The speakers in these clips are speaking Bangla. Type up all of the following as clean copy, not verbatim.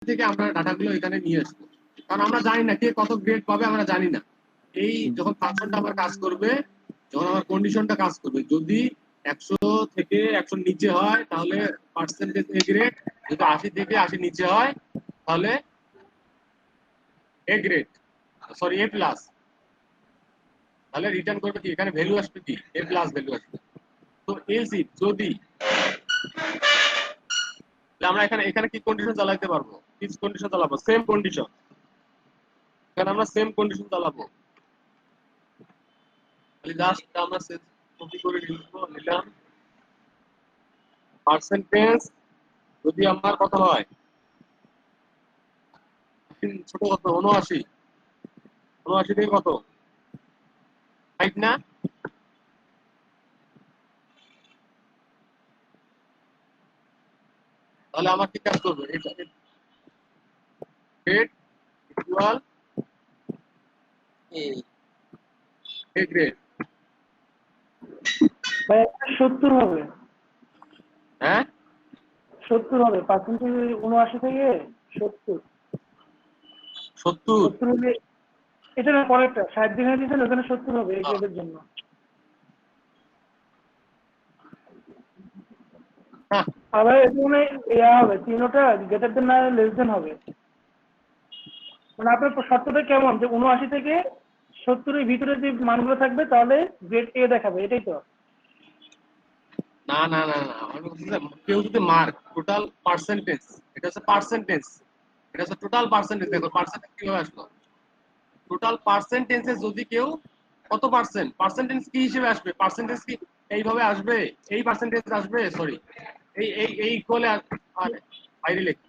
থেকে আমরা ডাটাগুলো এখানে নিয়ে আসবো, কারণ আমরা জানি না কে কত গ্রেড পাবে, আমরা জানি না। এই যখন ফাংশনটা আমার কাজ করবে, যখন আমার কন্ডিশনটা কাজ করবে, যদি 100 থেকে 100 নিচে হয় তাহলে পার্সেন্টেজ এ গ্রেড, যদি 80 থেকে 80 নিচে হয় তাহলে A grade, sorry A plus. তাহলে রিটার্ন করবে কি, এখানে ভ্যালু আসবে কি, এ প্লাস ভ্যালু আসবে। তো এলস ইফ যদি, আমরা এখানে এখানে কি কন্ডিশন চালাতে পারবো, কি কন্ডিশন চালাবো, সেম কন্ডিশন। এখানে আমরা সেম কন্ডিশন চালাবো, খালি জাস্ট আমরা কপি করে নিলাম। পার্সেন্টেজ যদি আমার কত হয়, ছোট কত, 79, 79 থেকে কত, 5 না? তাহলে আমার কি কাজ করবে, এটা গ্রেড ইকুয়াল এ গ্রেড। ভাই 70 হবে, হ্যাঁ 70 হবে পার্সেন্টেজ 79 থেকে 70। 70। 70 হলে এটা না, পরেরটা 60 যেখানে দিয়েছেন ওখানে 70 হবে এই গ্রেডের জন্য। হ্যাঁ, আবার এটা মানে ইয়া হবে, তিনোটা গ্রেটার দেন না লেস দেন হবে। মানে আপনার শর্তটা কেমন, যে 79 থেকে 70 এর ভিতরে যে মানগুলো থাকবে তাহলে গ্রেড এ দেখাবে, এটাই তো? না না না না, আমি বলছি যে কেউ যদি মার্ক টোটাল পার্সেন্টেজ, এটা হচ্ছে পার্সেন্টেজ, এটা হচ্ছে টোটাল পার্সেন্টেজ। দেখো পার্সেন্টেজ কিভাবে আসলো, টোটাল পার্সেন্টেজে যদি কেউ কত পার্সেন্ট, পার্সেন্টেজ কি হিসেবে আসবে, পার্সেন্টেজ কি এইভাবে আসবে, এই পার্সেন্টেজ আসবে, সরি এই ইকুয়ালে বাইরে লেখি,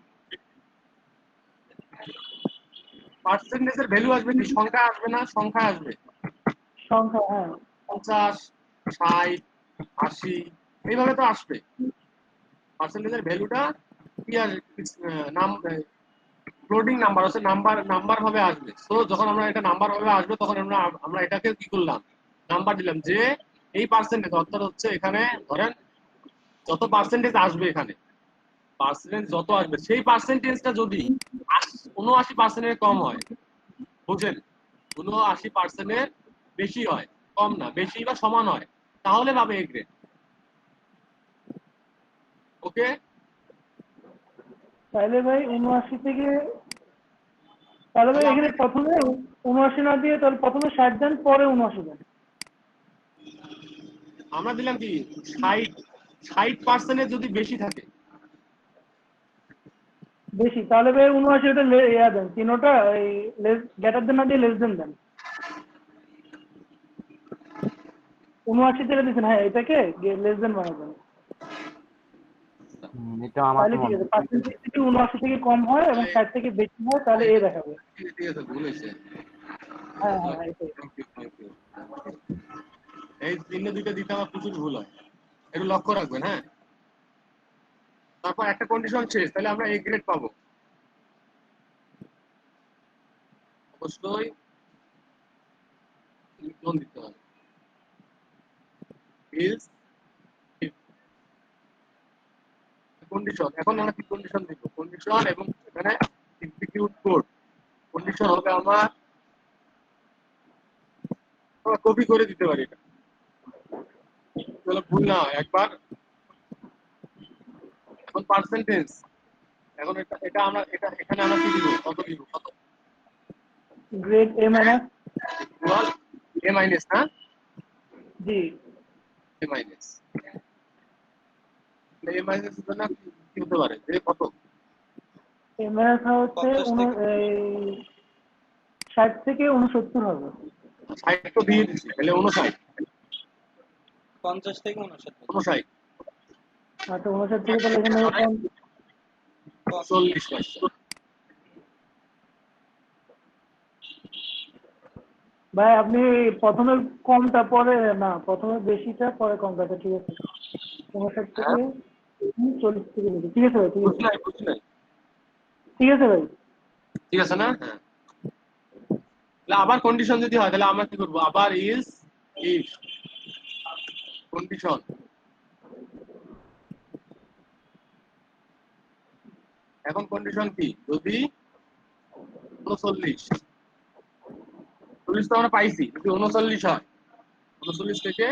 পার্সেন্টেজের ভ্যালু আসবে কি, সংখ্যা আসবে না, সংখ্যা আসবে, সংখ্যা, হ্যাঁ 50, 60, 80 এইভাবে তো আসবে। পার্সেন্টেজের ভ্যালুটা কি আসবে, নাম ফ্লোটিং নাম্বার আছে, নাম্বার নাম্বার ভাবে আসবে। তো যখন আমরা এটা নাম্বার ভাবে আসবে তখন আমরা আমরা এটাকে কি করলাম, নাম্বার দিলাম, যে এই পার্সেন্টেজ অর্থাৎ হচ্ছে এখানে ধরেন যত পার্সেন্টেজ আসবে, এখানে পার্সেন্টেজ যত আসবে সেই পার্সেন্টেজটা যদি 79% কম হয়, বুঝলেন, 79% বেশি হয়, কম না, বেশি বা সমান হয়, তাহলে পাবে এ গ্রেড। ওকে, তাহলে ভাই 79 থেকে, তাহলে ভাই তাহলে আমরা এখানে প্রথমে 79 না দিয়ে তাহলে প্রথমে 60 দেন, পরে 79 দেন। আমরা দিলাম কি, 60% যদি বেশি থাকে, বেশি, তাহলে ভাই 79 এটা ইয়া দেন, তিনোটা এই লেস গ্রেটার দেন না দিয়ে লেস দেন দেন। 79 থেকে দিচ্ছেন, হ্যাঁ এটাকে লেস দেন বানাবেন, এটা আমার তাহলে ঠিক মনে আছে। পার্সেন্টেজ যদি 79 থেকে কম হয় এবং 60 থেকে বেশি হয় তাহলে এ দেখাবে। ঠিক আছে, ভুল হয়েছে। হ্যাঁ হ্যাঁ এটাই। এই চিহ্ন দুইটা দিতে আমার প্রচুর ভুল হয়, একটু লক্ষ্য রাখবেন। হ্যাঁ, তারপর একটা কন্ডিশন শেষ, তাহলে আমরা এ গ্রেড পাবো অবশ্যই, লিখন দিতে হবে ইজ কন্ডিশন। এখন আমরা কি কন্ডিশন দিব, কন্ডিশন এবং এখানে এক্সিকিউট কোড। কন্ডিশন হবে আমার, আমরা কপি করে দিতে পারি, এটা তাহলে ভুল না হয় একবার। এখন পার্সেন্টেজ, এখন এটা এটা আমরা এটা এখানে আমরা কি দিব, কত দিব, কত grade A minus. Equal A minus, না জি, এ মাইনাস, এ মাইনাস জন্য কি হতে পারে, যে কত, এ মাইনাস হচ্ছে 50 থেকে 60 থেকে 69 হবে। 60 তো দিয়ে দিচ্ছি, তাহলে 59, 50 থেকে 59। 59, আচ্ছা 59 থেকে তাহলে এখানে 40%। ভাই আপনি প্রথমে কমটা পরে, না প্রথমে বেশিটা পরে কমটা, আচ্ছা ঠিক আছে। 59 থেকে হ্যাঁ 40 থেকে বেশি, ঠিক আছে ভাই, ঠিক আছে, বুঝছি নাই, ঠিক আছে ভাই। ঠিক আছে না? হ্যাঁ, তাহলে আবার কন্ডিশন যদি হয় তাহলে আমরা কি করবো, আবার ইজ ইফ কন্ডিশন, এখন কন্ডিশন কি, যদি 39 40 তো আমরা পাইছি, যদি 39 হয়, 39 থেকে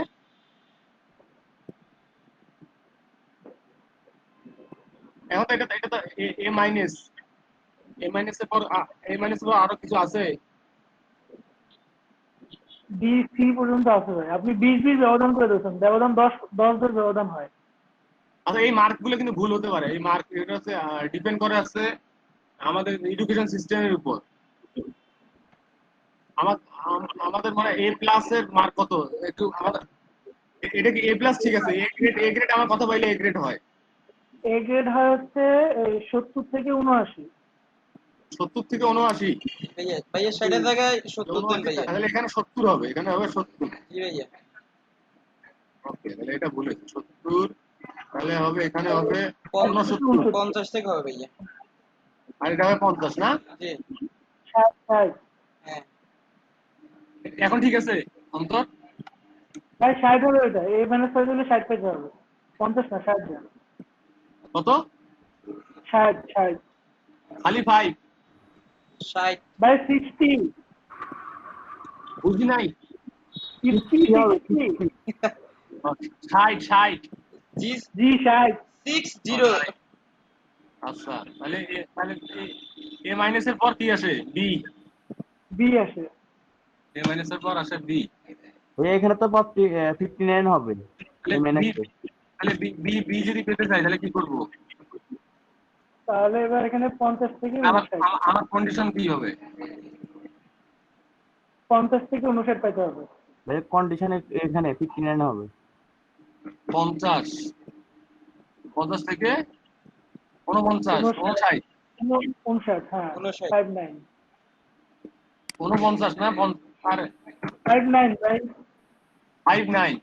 এখন তো এটা তো এ মাইনাস, এ মাইনাসের পর আরো কিছু আছে। বি সি পর্যন্ত আছে ভাই, আপনি 20 ব্যবধান করে দিয়েছেন, ব্যবধান 10 ব্যবধান হয়। আচ্ছা, এই মার্কগুলো কিন্তু ভুল হতে পারে, এই মার্ক এটা হচ্ছে ডিপেন্ড করে আছে আমাদের এডুকেশন সিস্টেমের উপর। আমাদের মানে এ প্লাস এর মার্ক কত, একটু আমাদের এটা কি এ প্লাস, ঠিক আছে, এ গ্রেড আমার কত পাইলে এ গ্রেড হয়? এ গ্রেড হয় হচ্ছে 70 থেকে 79। 70 থেকে 79? ভাইয়া ভাইয়া 60 এর জায়গায় 70 দেন 79, ভাইয়া। তাহলে এখানে 70 হবে, এখানে হবে 70। জি ভাইয়া। ওকে, তাহলে এটা ভুল হয়েছে, 70, তাহলে হবে এখানে হবে 50 69, 50 থেকে হবে ভাইয়া। আর এটা হবে 50 না? জি 60 হ্যাঁ। এখন ঠিক আছে অন্তর? ভাই 60 হবে, ওইটা এ মাইনাস 5 হলে 60 পেতে হবে, 50 না 60 যান। কত? 60 খালি 5? 60 ভাই 60, বুঝি নাই। 60 60 60? জি জি 60। 60। আচ্ছা, তাহলে এ মাইনাস এর পর কি আসে? বি। বি আসে। এ মাইনাস এর পর আসে বি। ওই এখানে তো 59 হবে তাহলে এই বি, ম্যানেজে। তাহলে বি বি যদি পেতে চাই তাহলে কি করব? তাহলে এবার এখানে 50 থেকে আমার 59, আমার কন্ডিশন কি হবে? 50 থেকে 59 পেতে হবে। ভাই কন্ডিশনে এখানে 59 হবে। 50 50 থেকে 49 59 59, হ্যাঁ 59 59 49 না, আর 59 ভাই। 59।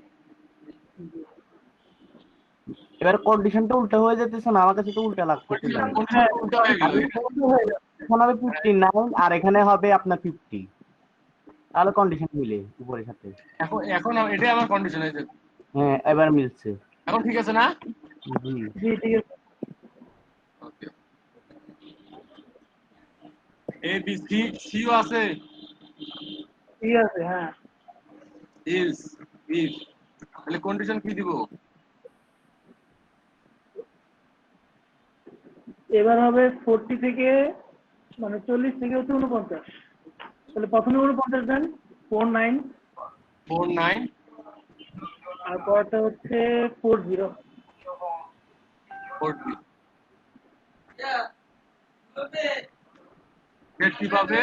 এবার কন্ডিশনটা উল্টা হয়ে যেতেছে না, আমার কাছে তো উল্টা লাগতেছে। কন্ডিশন উল্টা হয়ে গেল। এখানে হবে 59 আর এখানে হবে আপনার 50, তাহলে কন্ডিশন মিলে উপরের সাথে। এখন এখন এটাই আমার কন্ডিশন হয়েছে। হ্যাঁ এবার মিলছে। এখন ঠিক আছে না? জি জি ঠিক আছে। ওকে, এ বি সি, সিও আছে, ঠিক আছে, হ্যাঁ। ইজ ইফ, তাহলে কন্ডিশন কি দিব? এবার হবে 40 থেকে, মানে 40 থেকে হচ্ছে 49, তাহলে প্রথমে 49 দেন, 49, 49 আর পরটা হচ্ছে 40। 40, গ্রেড কি পাবে?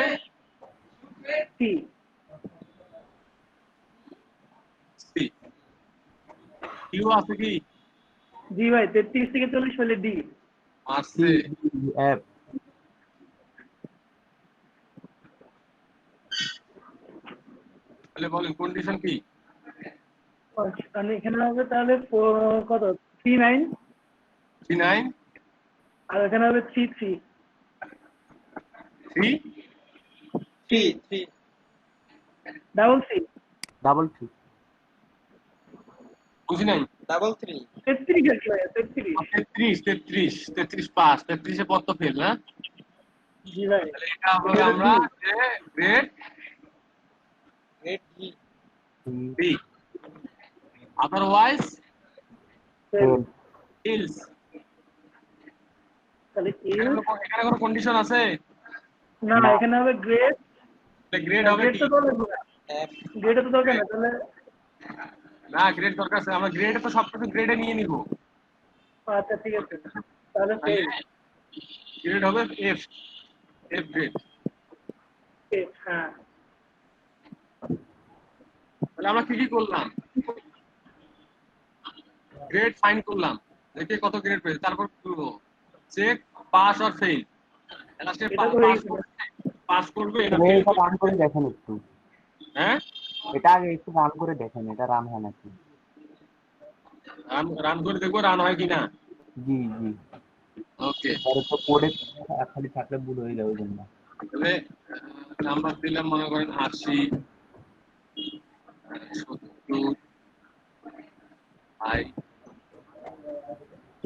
সি। সি। কিউ আছে কি? জি ভাই, 33 থেকে 40 পেলে ডি। আছে। এফ। তাহলে বলেন কন্ডিশন কি? মানে এখানে হবে তাহলে কত, 39, 39 আর এখানে হবে 33। 3 3 ডাবল সি। ডাবল 3। বুঝি নাই। ডাবল 3 33 আছে ভাই, 33। 33 33 33 পাস, 33 এ পদ তো ফেল না? জি ভাই। তাহলে এটা হবে আমরা যে grade grade D B, otherwise Fail। Else. তাহলে এখানে কোনো কন্ডিশন আছে? না, এখানে হবে গ্রেড। গ্রেড হবে গ্রেড কি? তো দরকার না, এফ। গ্রেড তো দরকার না তাহলে। না, গ্রেড দরকার আছে, আমরা গ্রেডে তো সবকিছু গ্রেডে নিয়ে নিব। আচ্ছা ঠিক আছে, তাহলে ফেল। গ্রেড হবে এফ, এফ গ্রেড। হ্যাঁ। তাহলে আমরা কি কি করলাম? গ্রেড ফাইন্ড করলাম, দেখে কত গ্রেড পেয়েছে, তারপর কি করবো? চেক পাস আর ফেল। লাস্টে এটা তো হয়ে পাস গেছে। করবে, পাস করবে না এটা ফেল এটা করবে। রান করে দেখেন একটু, হ্যাঁ, এটা আগে একটু রান করে দেখেন এটা রান হয় নাকি। রান করে দেখবো রান হয় কিনা। জি জি। ওকে, পরে তো কোডে খালি থাকলে ভুল হয়ে যাবে জন্য। তাহলে নাম্বার দিলাম মনে করেন 80, 70,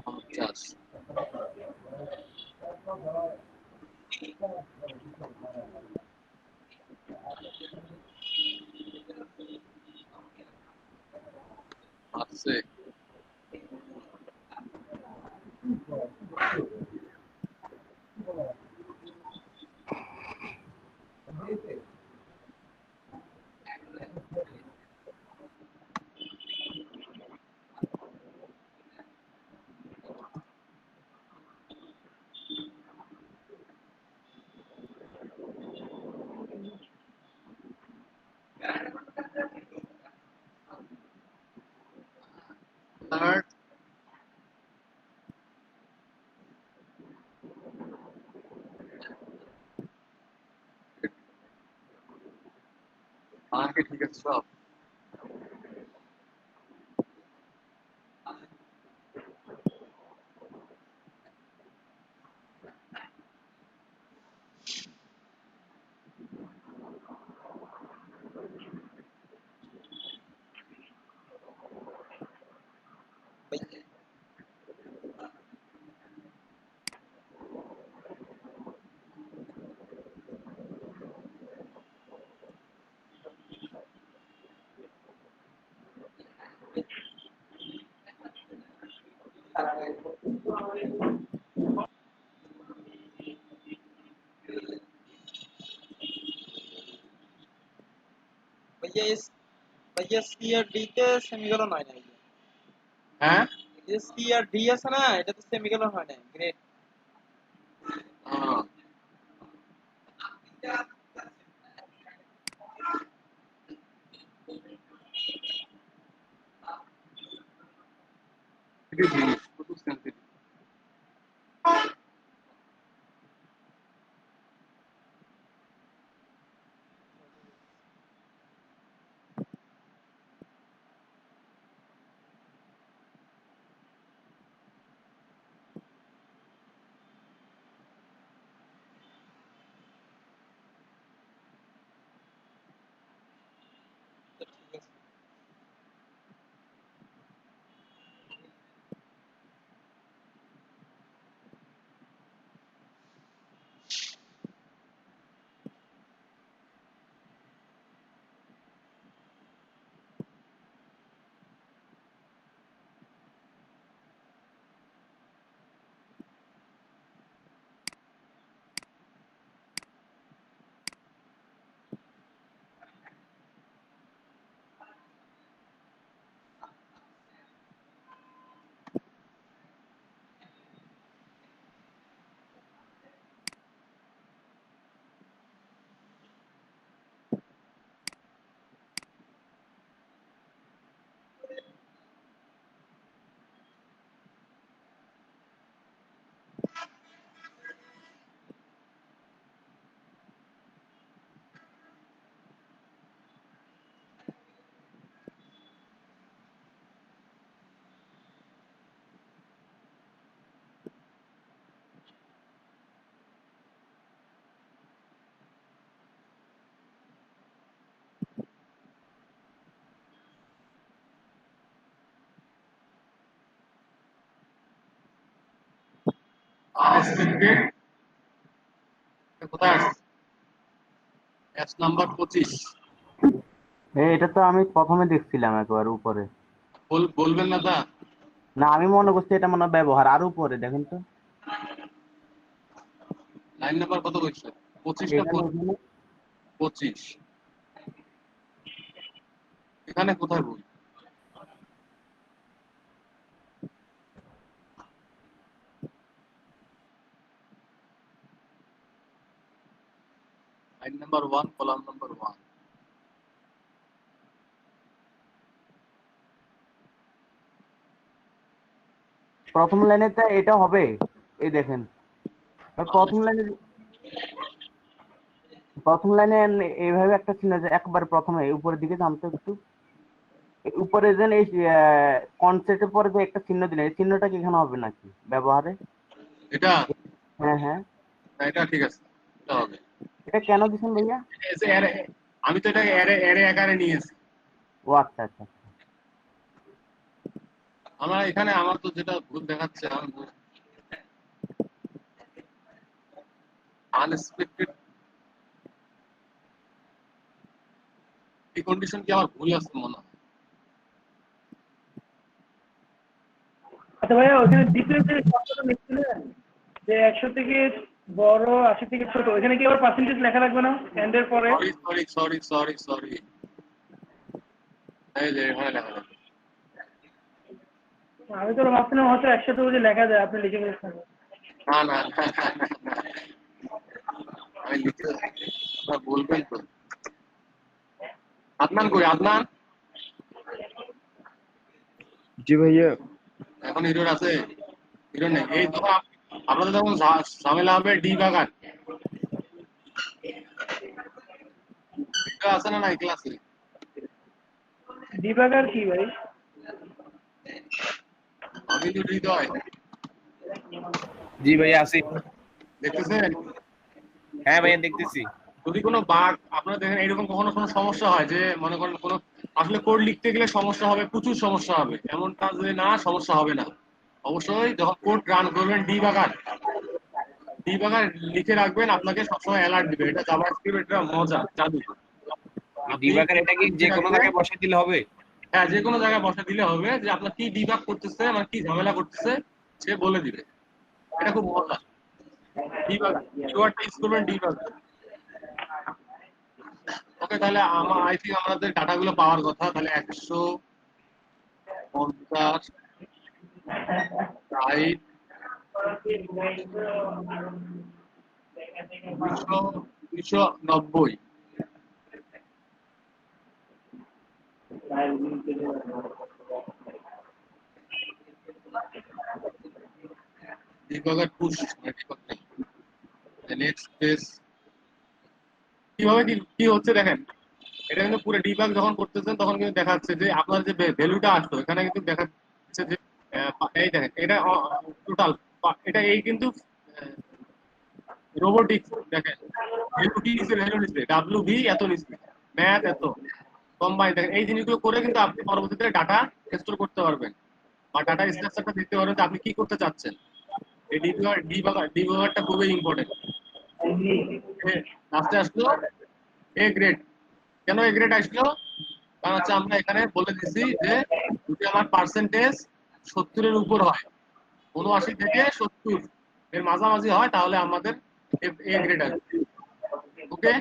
50। আসছে থার্ড আগে ঠিক আছে সব भैया इस भैया सी আর ডি তে সেমিকোলন হয় না ভैया হ্যাঁ এই সি আর ডি আছে না এটা তো সেমিকোলন হয় না গ্রেড আহ, এটা জিনিস প্রচুর সেন্সিটিভ ঠিক আছে আর স্পিড গ্রেড কোথায় আছে এস নাম্বার 25 এটা তো আমি প্রথমে দেখছিলাম একবার উপরে। বলবেন না তা না আমি মনে করছি এটা মনে হয় ব্যবহার আর উপরে দেখেন তো লাইন নাম্বার কত বলছে 25 না এখানে এখানে 25 এখানে কোথায় বই লাইন নাম্বার 1 কলাম নাম্বার 1 প্রথম লাইনে তো এটা হবে। এই দেখেন প্রথম লাইনে এইভাবে একটা চিহ্ন যে একবার প্রথমে উপরের দিকে নামতে একটু উপরে যেন এই কনসেপ্টের পরে যে একটা চিহ্ন দিলেন এই চিহ্নটা কি এখানে হবে নাকি ব্যবহারে? এটা হ্যাঁ হ্যাঁ না, এটা ঠিক আছে এটা হবে এটা কেন দিচ্ছেন ভাইয়া? আমি তো এটাকে এরে এরে আকারে নিয়েছি ও আচ্ছা আচ্ছা আমার এখানে আমার তো যেটা ভুল দেখাচ্ছে আনএক্সপেক্টেড এই কন্ডিশন কি আমার ভুল আছে মনে হয়? আচ্ছা ভাইয়া, ওখানে দ্বিতীয় যে শর্তটা লিখছিলেন যে 100 থেকে বড়, 80 থেকে ছোট, ওখানে কি আবার পার্সেন্টেজ লেখা লাগবে না এন্ড এর পরে? সরি এই যে এখানে লেখা আছে। আমি তো ভাবছিলাম হয়তো 100 যে লেখা যায়, আপনি লিখে গেছেন। না আমি লিখে আপনারা বলবেন তো। আদনান কই আদনান? জি ভাইয়া। এখন হিরোর আছে? হিরো নেই। এই তো আপনাদের যখন ঝামেলা হবে ডি বাগান, হিরো আছে না নাই ক্লাসে? ডিবাগার কি ভাই? আমি তো হৃদয় জি ভাইয়া আছি। দেখতেছেন? হ্যাঁ ভাইয়া দেখতেছি। যদি কোনো বাগ আপনারা দেখেন এরকম কখনো কোনো সমস্যা হয় যে মনে করেন কোনো আসলে কোড লিখতে গেলে সমস্যা হবে, প্রচুর সমস্যা হবে, এমনটা যে না সমস্যা হবে না। অবশ্যই যখন কোড রান করবেন ডি বাগান লিখে রাখবেন, আপনাকে সবসময় অ্যালার্ট দিবে। এটা জাভাস্ক্রিপ্ট, এটা মজা জাদু। আপনি ডিবাগার এটা কি লিখে যে কোনো রাখবেন, জায়গায় বসাই দিলে হবে? হ্যাঁ যে কোনো জায়গায় বসা দিলে হবে যে আপনার কি ডিবাগ করতেছে, আমার কি ঝামেলা করতেছে সে বলে দিবে। এটা খুব মজা। ডিবাগ কিওয়ার্ডটা ইউজ করবেন ডিবাগ। ওকে, তাহলে আই থিঙ্ক আমাদের ডাটাগুলো পাওয়ার কথা। তাহলে 150 right 290 debugger push next page. কিভাবে কি হচ্ছে দেখেন, এটা কিন্তু পুরো ডিবাগ যখন করতেছেন তখন কিন্তু দেখা যাচ্ছে যে আপনার যে ভ্যালুটা আসলো এখানে কিন্তু দেখা যাচ্ছে যে এই দেখেন এটা টোটাল, এটা এই কিন্তু রোবোটিক্স দেখেন ভ্যালু কি নিচ্ছে, ভ্যালু নিচ্ছে ডাব্লিউ ভি এত নিচ্ছে, ম্যাথ এত কম্বাইন। দেখেন এই জিনিসগুলো করে কিন্তু আপনি পরবর্তীতে ডাটা স্টোর করতে পারবেন বা ডাটা স্ট্রাকচারটা দেখতে পারবেন যে আপনি কি করতে চাচ্ছেন। এই ডিবাগারটা খুবই ইম্পর্টেন্ট। লাস্টে আসলো এ গ্রেড। কেন এ গ্রেড আসলো? কারণ হচ্ছে আমরা এখানে বলে দিচ্ছি যে যদি আমার পার্সেন্টেজ 70-এর উপর হয়, 79 থেকে 70 এর মাঝামাঝি হয়, তাহলে আমাদের এ গ্রেড আসবে। ওকে,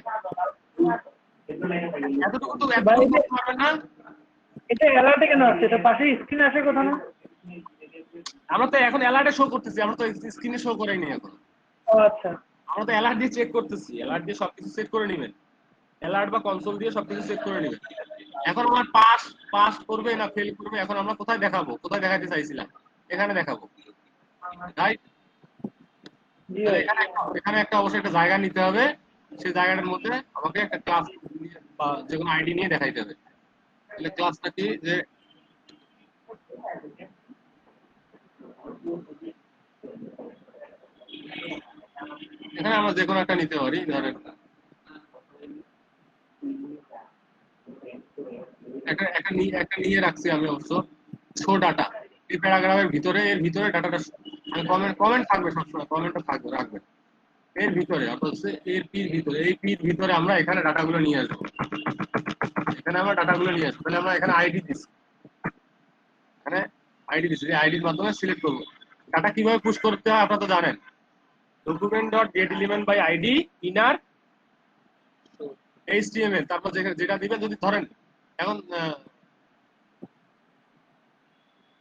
এতটুকু তো ভাই এতটুকু করতে পারবেন না? এটা অ্যালার্টে কেন আসছে? এটা পাশে স্ক্রিন আসে কথা না? আমরা তো এখন অ্যালার্টে শো করতেছি, আমরা তো স্ক্রিনে শো করাইনি এখন। ও আচ্ছা। আমরা তো অ্যালার্ট দিয়ে চেক করতেছি, অ্যালার্ট দিয়ে সবকিছু সেট করে নেবেন, অ্যালার্ট বা কনসোল দিয়ে সবকিছু চেক করে নেবেন। এখন আমার পাস করবে না ফেল করবে, এখন আমরা কোথায় দেখাবো, কোথায় দেখাতে চাইছিলাম, এখানে দেখাবো, রাইট? জি তাহলে ভাই। এখানে একটা অবশ্যই একটা জায়গা নিতে হবে, সেই জায়গাটার মধ্যে আমাকে একটা ক্লাস বা যে কোনো আইডি নিয়ে দেখাইতে হবে। তাহলে ক্লাসটা কি যে এখানে আমরা যে কোনো একটা নিতে পারি, ধরেন একটা নিয়ে রাখছি আমি অবশ্য শো ডাটা। এই প্যারাগ্রাফের ভিতরে এর ভিতরে ডাটাটা আমি কমেন্ট থাকবে, সবসময় কমেন্টটা থাকবে রাখবেন এর ভিতরে, অর্থাৎ এর পির ভিতরে, এই পির ভিতরে আমরা এখানে ডাটাগুলো নিয়ে আসবো। এখানে আমরা ডাটাগুলো নিয়ে আসবো, তাহলে আমরা এখানে আইডি দিচ্ছি, এখানে আইডি দিচ্ছি, এই আইডির মাধ্যমে সিলেক্ট করবো। ডাটা কিভাবে পুশ করতে হয় আপনারা তো জানেন, document dot get element by ID inner HTML, তারপর যেটা দিবেন, যদি ধরেন এখন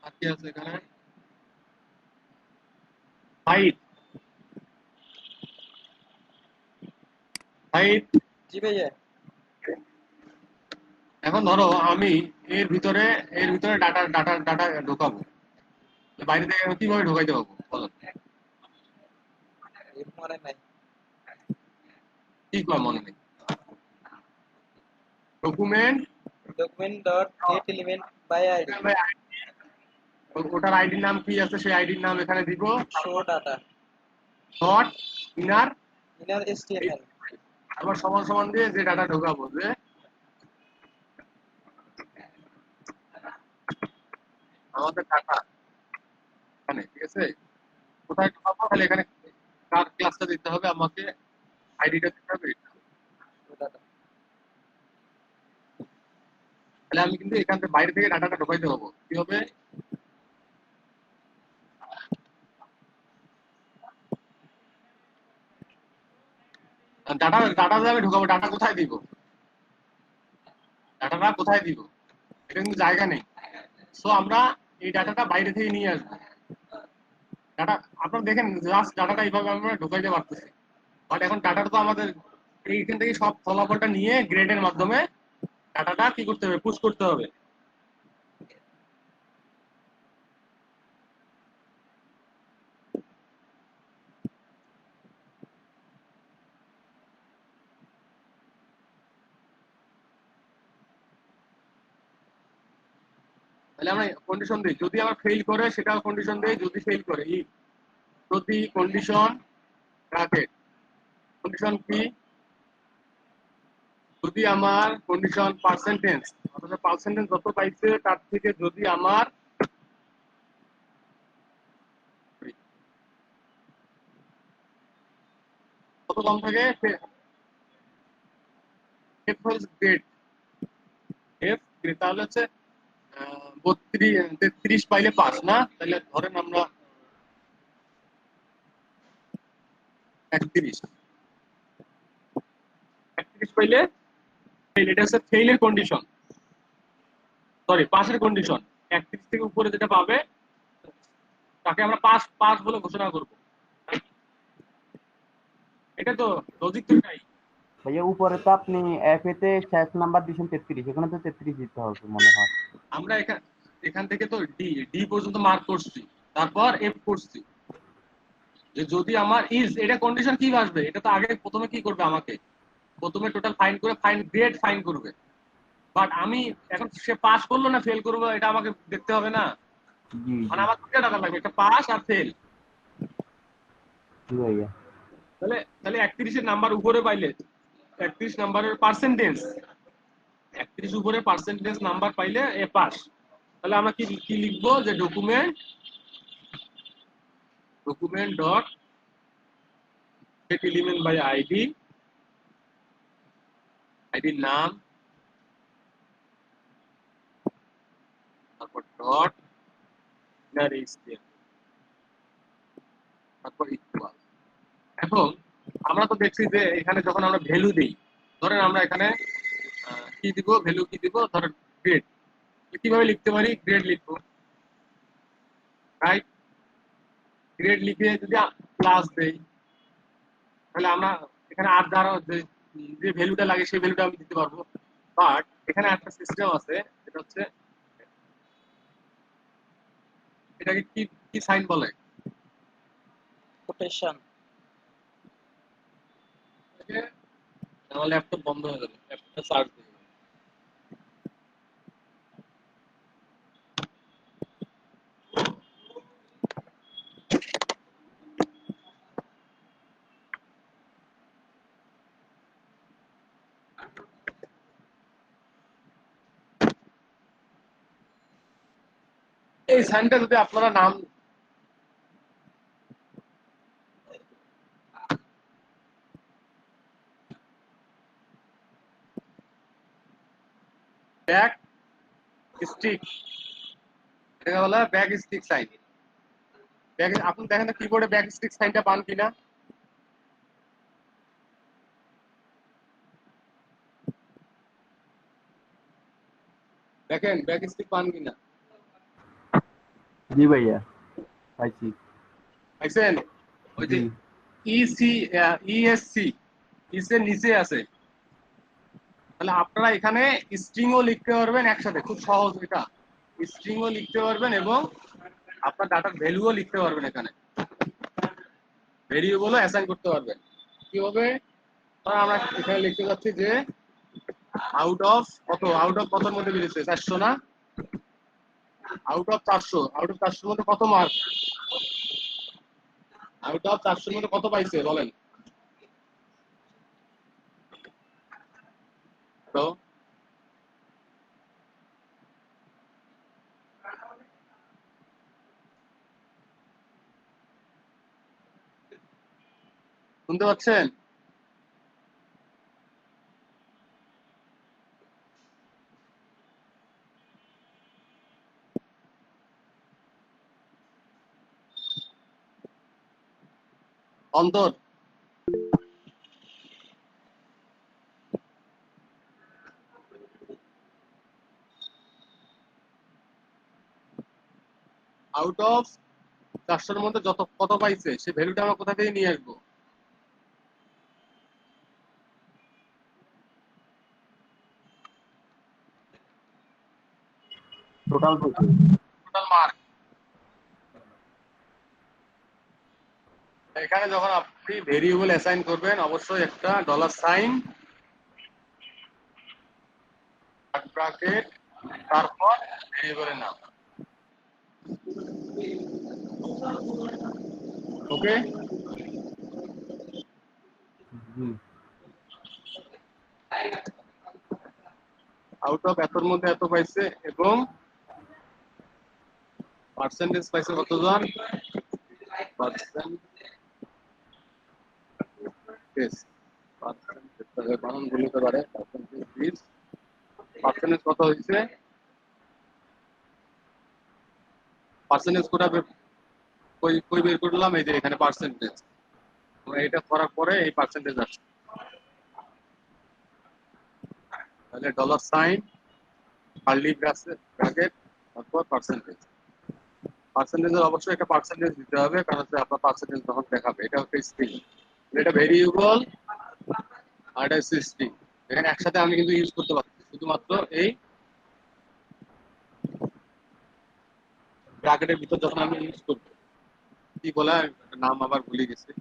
আর কি আছে এখানে হাইট হাইট। জি ভাইয়া। এখন ধরো আমি এর ভিতরে ডাটা ঢোকাবো, বাইরে থেকে আমি কিভাবে ঢোকাইতে পারবো বলো? এর মনে নাই। কি কয় মনে নেই? Document document dot get element by ID ওটার আইডির নাম কি আছে, সেই আইডির নাম এখানে দিব, show data dot inner inner HTML. আবার সমান সমান দিয়ে যে ডাটা ঢোকাবো, যে আমাদের ডাটা এখানে, ঠিক আছে? কোথায় ঢোকাবো, তাহলে এখানে কার ক্লাসটা দিতে হবে আমাকে, আইডিটা দিতে হবে। তাহলে আমি কিন্তু এখান থেকে বাইরে থেকে ডাটাটা ঢোকাইতে হবো, কি হবে? ডাটা ডাটা আমি ঢোকাবো, ডাটা কোথায় দিব? ডাটাটা কোথায় দিব? এটা কিন্তু জায়গা নেই। সো আমরা এই ডাটাটা বাইরে থেকে নিয়ে আসবো। ডাটা আপনারা দেখেন জাস্ট ডাটাটা এইভাবে আমরা ঢোকাইতে পারতেছি, বাট এখন ডাটাটা তো আমাদের এইখান থেকে সব ফলাফলটা নিয়ে গ্রেডের মাধ্যমে ডাটাটা কি করতে হবে? পুশ করতে হবে। তাহলে আমরা কন্ডিশন দিই, যদি আবার ফেল করে সেটাও কন্ডিশন দেই, যদি ফেল করে যদি কন্ডিশন ব্র্যাকেট কন্ডিশন কি, যদি আমার কন্ডিশন পার্সেন্টেজ অর্থাৎ পার্সেন্টেজ যত পাইছে তার থেকে যদি আমার কত কম থাকে, এফ হল গ্রেড, এফ গ্রেড তাহলে হচ্ছে 33 পাইলে পাস না, তাহলে ধরেন আমরা 31 পাইলে ফেল, এটা হচ্ছে ফেইলের কন্ডিশন, সরি পাসের কন্ডিশন। 31 থেকে উপরে যেটা পাবে তাকে আমরা পাস পাস বলে ঘোষণা করব। এটা তো লজিক তো এটাই। ভাইয়া উপরে তো আপনি এফ এতে শেষ নাম্বার দিয়েছেন 33, এখানে তো 33 দিতে হবে মনে হয়। আমরা এখান থেকে তো ডি ডি পর্যন্ত মার্ক করছি, তারপর এফ করছি। যে যদি আমার ইজ, এটা কন্ডিশন কি আসবে, এটা তো আগে প্রথমে কি করবে, আমাকে প্রথমে টোটাল ফাইন করে গ্রেড ফাইন করবে। বাট আমি এখন সে পাস করলো না ফেল করবো এটা আমাকে দেখতে হবে না, জি মানে জি আমার দুটো টাকা লাগবে, একটা পাস আর ফেল। জি ভাইয়া। তাহলে তাহলে 31-এর নাম্বার উপরে পাইলে 31 নাম্বারের পার্সেন্টেজ, 31 উপরে পার্সেন্টেজ নাম্বার পাইলে এ পাস। তাহলে আমরা কি কি লিখবো, যে document dot get element by আইডির নাম, তারপর ডট ইনার এইচটিএমএল, তারপর ইকুয়াল। এখন আমরা তো দেখছি যে এখানে যখন আমরা ভ্যালু দিই, ধরেন আমরা এখানে কি দিব, ভ্যালু কি দিব, ধরেন গ্রেড, কিভাবে লিখতে পারি, গ্রেড লিখবো, রাইট? গ্রেড লিখে যদি প্লাস দেই তাহলে আমরা এখানে আর দ্বারা যে ভ্যালুটা লাগে সেই ভ্যালুটা আমি দিতে পারবো। বাট এখানে একটা সিস্টেম আছে, যেটা হচ্ছে এটাকে কি কি সাইন বলে, কোটেশন। আমার ল্যাপটপ বন্ধ হয়ে যাবে, ল্যাপটপটা চার্জ দিয়ে। এই সাইনটা যদি আপনারা নাম ব্যাক স্টিক, এটা হলো ব্যাক স্টিক সাইন। ব্যাক, আপনি দেখেন তো কিবোর্ডে ব্যাক স্টিক সাইনটা পান কিনা, দেখেন ব্যাক স্টিক পান কিনা, জি ভাইয়া পাইছি। পাইছেন? ওই যে জি ইসি ইএসসি ইসের নিচে আছে। তাহলে আপনারা এখানে স্ট্রিংও লিখতে পারবেন একসাথে, খুব সহজ এটা, স্ট্রিংও লিখতে পারবেন এবং আপনার ডাটার ভ্যালুও লিখতে পারবেন, এখানে ভেরিয়েবলও অ্যাসাইন করতে পারবেন। কিভাবে? আমরা এখানে লিখতে যাচ্ছি যে আউট অফ কতর মধ্যে বেরিয়েছে, 400 না, আউট অফ 400 মধ্যে কত মার্ক, আউট অফ 400 মধ্যে কত পাইছে বলেন তো? শুনতে পাচ্ছেন? অন্তর আউট অফ 400-এর মধ্যে কত পাইছে সে ভ্যালুটা আমরা কোথা থেকে নিয়ে আসবো? Total total mark. এখানে যখন আপনি ভেরিয়েবল অ্যাসাইন করবেন অবশ্যই একটা $সাইন ব্র্যাকেট তারপর ভেরিয়েবলের নাম। ওকে, আউট অফ এতর মধ্যে এত পাইছে এবং পার্সেন্টেজ পাইছে কতজন? বানান বলতে পারে পার্সেন্টেজ কত হয়েছে? পার্সেন্টেজ কোটা কই বের করলাম, এই যে এখানে পার্সেন্টেজ, এটা করার পরে এই পার্সেন্টেজ আসছে। তাহলে $সাইন কার্লি ব্র্যাকেট তারপর পার্সেন্টেজ। পার্সেন্টেজের অবশ্যই একটা পার্সেন্টেজ দিতে হবে, কারণ হচ্ছে আপনার পার্সেন্টেজ তখন দেখাবে। এটা হচ্ছে স্ট্রিং, এটা ভেরিয়েবল আর এটা হচ্ছে স্ট্রিং। এখানে একসাথে আমি কিন্তু ইউজ করতে পারছি শুধুমাত্র এই ব্র্যাকেটের ভিতর যখন আমি ইউজ করব। কি বলে নাম আবার ভুলে গেছি,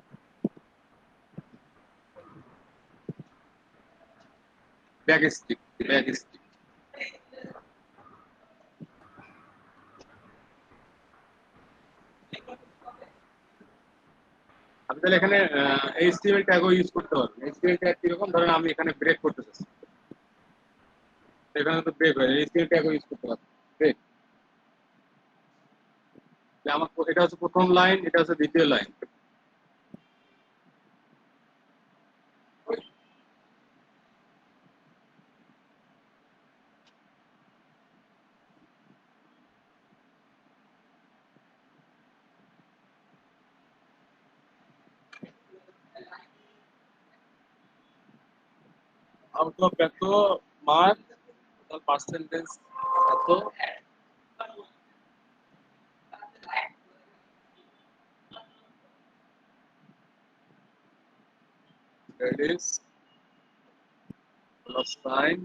ব্যাকস্টিক। আপনি তাহলে এখানে HTML ট্যাগও ইউজ করতে পারবেন। HTML ট্যাগ কিরকম, ধরেন আমি এখানে ব্রেক করতে চাচ্ছি, এখানে তো ব্রেক হয়, HTML ট্যাগও ইউজ করতে পারবেন। ব্রেক, আমার এটা হচ্ছে প্রথম লাইন, এটা হচ্ছে দ্বিতীয় লাইন। আউট অফ এত মার্ক, পার্সেন্টেজ এত, that is $sign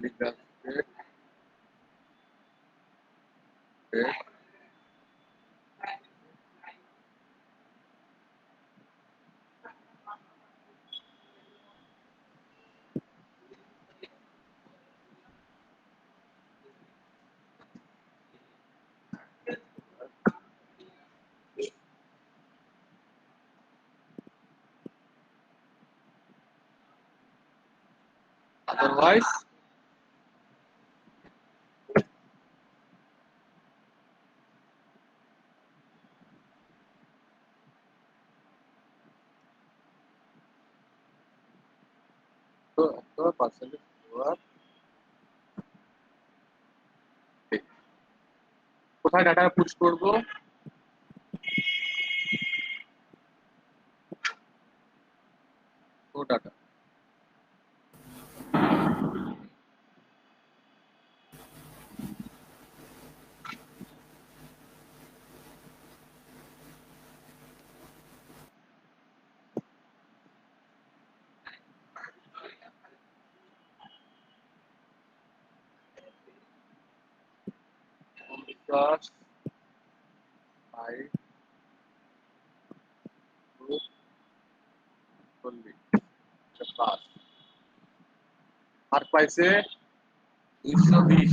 bracket otherwise তো পার্সেন্টেজ কোথায় ডাটা পুশ করব? ও data plus I group only plus আর পাইছে 220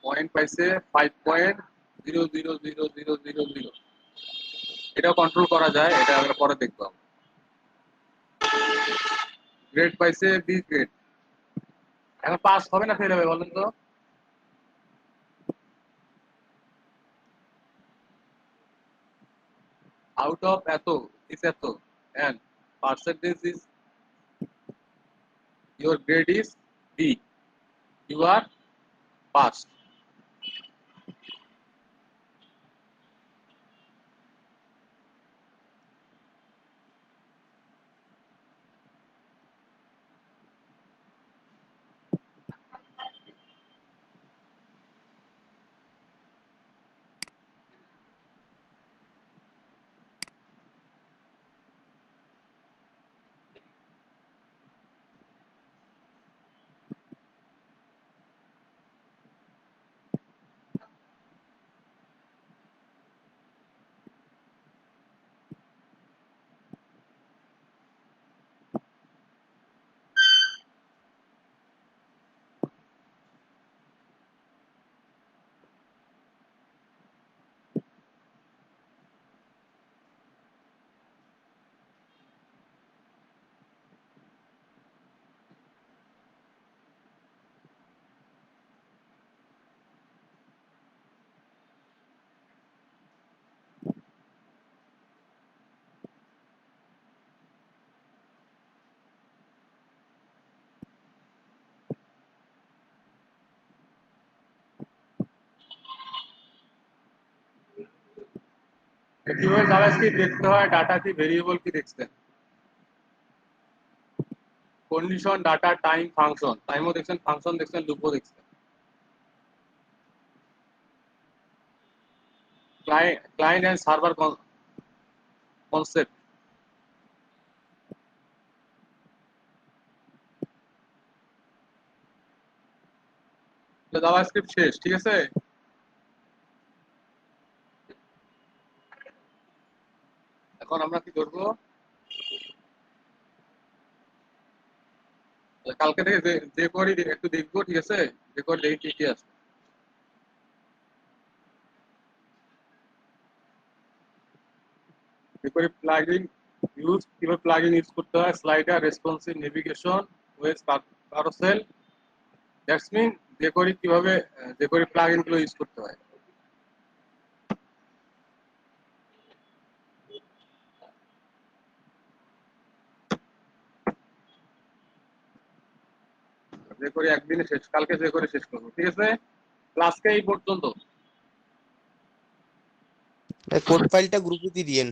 পয়েন্ট পাইছে 5.0000000। এটাও কন্ট্রোল করা যায়, এটা আমরা পরে দেখব। গ্রেড পাইছে বি গ্রেড। এখন পাস হবে না ফেল হবে বলেন তো? আউট অফ এত is এত and percentage is your grade is B, you are passed. কিভাবে জাভাস্ক্রিপ্ট দেখতে হয়, ডাটা কি, ভেরিয়েবল কি দেখছেন, কন্ডিশন, ডাটা, টাইম, ফাংশন, টাইমও দেখছেন, ফাংশন দেখছেন, লুপও দেখছেন, client and server concept, JavaScript শেষ, ঠিক আছে। এখন আমরা কি করবো, কালকে থেকে যে করি একটু দেখবো, ঠিক আছে, যে করি দেখি কি কি আছে। যে করি প্লাগইন ইউজ, কিভাবে প্লাগইন ইউজ করতে হয়, slider, responsive, navigation, ways, carousel, that's mean যে করি কিভাবে যে করি প্লাগইন গুলো ইউজ করতে হয়। যে করি একদিনে শেষ, কালকে যে করে শেষ করবো, ঠিক আছে। ক্লাসকে এই পর্যন্ত। কোড ফাইলটা গ্রুপে দিয়ে দিয়েন।